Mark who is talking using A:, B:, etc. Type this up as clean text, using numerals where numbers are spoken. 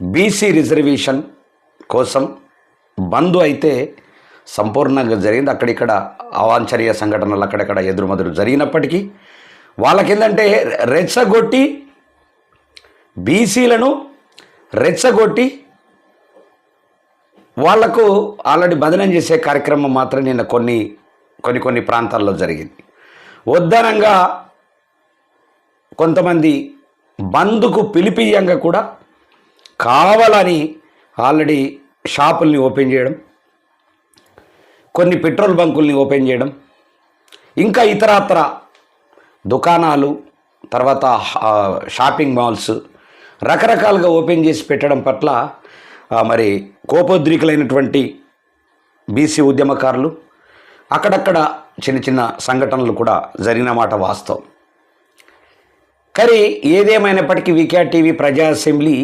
A: BC reservation కోసం బంద్ అయితే సంపూర్ణంగా జరిగింది. అక్కడిక్కడ అవాంఛనీయ సంఘటనలు అక్కడక్కడ ఎదురుమదురు జరిగినప్పటికీ వాళ్ళకేందంటే రెచ్చగొట్టి బీసీలను రెచ్చగొట్టి వాళ్లకు ఆల్రెడీ బదనం చేసే కార్యక్రమం మాత్రం నిన్న కొన్ని ప్రాంతాల్లో జరిగింది. ఉద్దనంగా కొంతమంది బంద్కు పిలిపియంగా కూడా కావాలని ఆల్రెడీ షాపుల్ని ఓపెన్ చేయడం, కొన్ని పెట్రోల్ బంకుల్ని ఓపెన్ చేయడం, ఇంకా ఇతరత్ర దుకాణాలు, తర్వాత షాపింగ్ మాల్స్ రకరకాలుగా ఓపెన్ చేసి పెట్టడం పట్ల మరి కోపోద్రికులైనటువంటి బీసీ ఉద్యమకారులు అక్కడక్కడ చిన్న చిన్న సంఘటనలు కూడా జరిగిన మాట వాస్తవం. కానీ ఏదేమైనప్పటికీ వికేఆర్ టీవీ ప్రజా అసెంబ్లీ